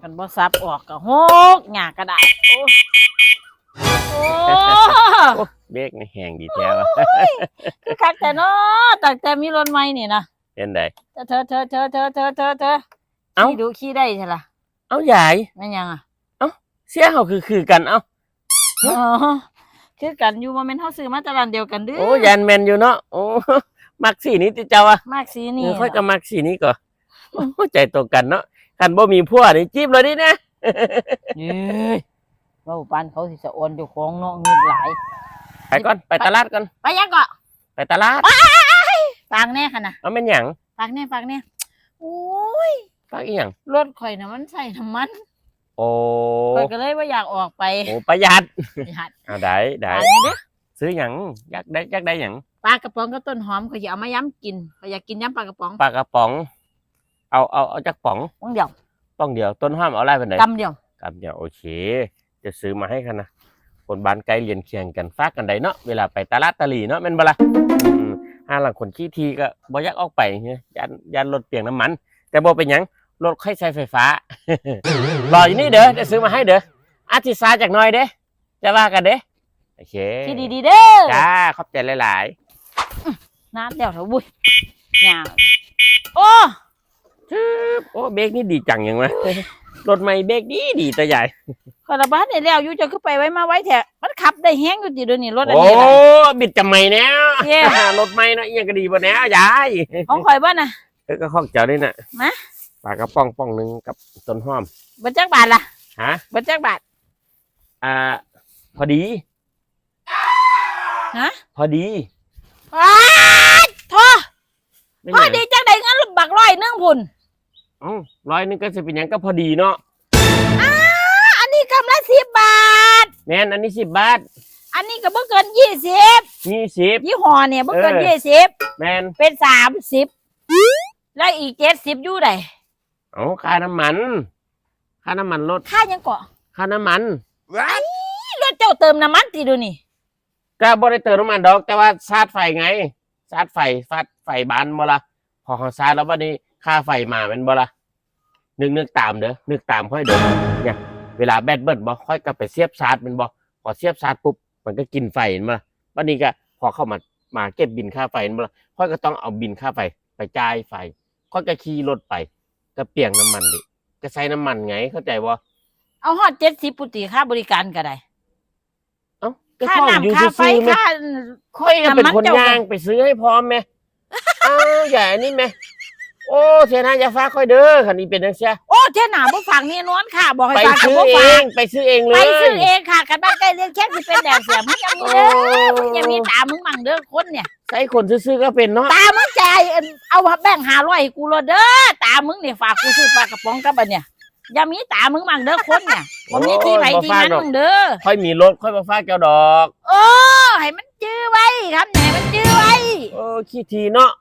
กันบ่ซับออกก็หกหยากกระดาษโอ้เบรกนี่แห้งดีแท้วะคือคักแต่เนาะตั้งแต่มีรถใหม่นี่นะเป็นไดเธอเอ้าดูขี้ได้ใช่ล่ะเอ้าใหญ่แม่นยังอ่ะเสียเขาคือกันเอ้าคือกันอยู่บ่แม่นเฮาซื้อมาแต่ร้านเดียวกันเด้อโอ้ยันแมนอยู่เนาะโอ้มักสีนี้ติเจ้าอ่ะมากสีนี่ค่อยก็มักสีนี้ก่อนใจตรงกันเนาะกันบ่มีผัวนี่จีบเลยดินะเอ้ยเว้าปานเขาสิสะออนเจ้าของเนาะเงินหลายไปก่อนไปตลาดก่อนไปยังก็ไปตลาดฟังแน่ค่ะนะเอาแม่นหยังฟังแน่โอ้ยฟังอีหยังรถข่อยน่ะมันใส่น้ำมันโอ้ข่อยก็เลยว่าอยากออกไปโอ้ประหยัดได้เด้อซื้อหยังอยากได้หยังปลากระป๋องกับต้นหอมข่อยอยากเอามาย้ำกินข่อยอยากกินย้ำปลากระป๋องเอาจักป๋องป้องเดียวต้นห้ามเอาอะไรไปไหนกำเดียวโอเคจะซื้อมาให้กันนะคนบ้านไกลเรียนเคียงกันฟากกันได้เนาะเวลาไปตลาดตะลีเนาะแม่นบ่ล่ะห้าหลังคนขี้ทีก็บ่อยากออกไปเนี่ยยันรถเปียงน้ำมันแต่บ่เป็นหยังรถค่อยใช้ไฟฟ้ารออยู่นี่เด้อจะซื้อมาให้เด้ออาทิตย์ซาจากน้อยเด้จะว่ากันเด้โอเคที่ดีๆเด้อจ้าขอบใจหลายๆน้ำเดียวเถอะบุ้ยเนี่ยโอ้เบรกนี่ดีจังยังวะรถใหม่เบรกดีตัวใหญ่คาราบาเนี่ยแล้วอยู่จะขึ้นไปไว้มาไว้แถะมันขับได้แห้งอยู่ติเดี๋ยวนี้รถอันนี้โอ้บิดจะใหม่แน่รถใหม่เนาะยังก็ดีบ่แน่ยายของข่อยบ้านน่ะก็ข้องเจ้าด้วยน่ะมาปลากระป๋องนึงกับต้นหอมบัญจักบาทล่ะฮะบัญจักบาทพอดีฮะพอดีพอดีจังได้งั้นบัก100นึงพุ่น100นึงก็จะเป็นยังก็พอดีเนาะอันนี้กำละ10 บาทแม่นอันนี้10 บาทอันนี้ก็บ่เกิน20ยี่ห้อเนี่ยบ่เกิน20แม่นเป็น30แล้วอีก70อยู่ได้ค่าน้ำมันรถค่ายังเกาะค่าน้ำมันรถเจ้าเติมน้ำมันติดูนี่ก็บ่ได้เติมน้ำมันดอกแต่ว่าชาร์จไฟไงชาร์จไฟบ้านบ่ล่ะพอเขาชาร์จแล้ววันนี้ค่าไฟมาเป็นบ่ล่ะนึกตามเด้อนึกตามค่อยเด้อเนี่ยเวลาแบตเบิดบ่ค่อยก็ไปเสียบชาร์จเป็นบ่พอเสียบชาร์จปุ๊บมันก็กินไฟเห็นบ่วันนี้ก็พอเข้ามาเก็บบินค่าไฟเห็นบ่ล่ะค่อยก็ต้องเอาบินค่าไฟไปจ่ายไฟค่อยก็ขี่รถไปก็เปลี่ยนน้ำมันดิก็ใช้น้ำมันไงเข้าใจบ่เอาฮอด70ปุติค่าบริการก็ได้ค่าน้ำค่าไฟค่าค่อยเป็นคนย่างไปซื้อให้พร้อมไหมใหญ่นี่ไหมโอ้เทียนาอย่าฟ้าค่อยเด้อคันนี้เป็นจังซี่โอ้เทียนาบ่ฟังนี่นอนค่ะบอกให้ฟังกับบ่ฟังไปซื้อเองเลยไปซื้อเองค่ะกันบ้านใกล้เรียนแค่สิเป็นแดดเสียมึงยังมีเด้อมึงยังมีตามึงมั่งเด้อคนเนี่ยใส่คนซื้อก็เป็นเนาะตามึงใจเอาแบ่ง500ให้กูเลยเด้อตามึงเนี่ยฝากกูซื้อปลากระป๋องกับอันเนี่ยอย่ามีตามึงมั่งเด้อคนเนี่ยผมมีที่ไผที่มันมึงเด้อค่อยมีรถค่อยมาฟาดเจ้าดอกให้มันจื้อไว้ครับไหนมันจื้อไว้ขี้ทีเนาะ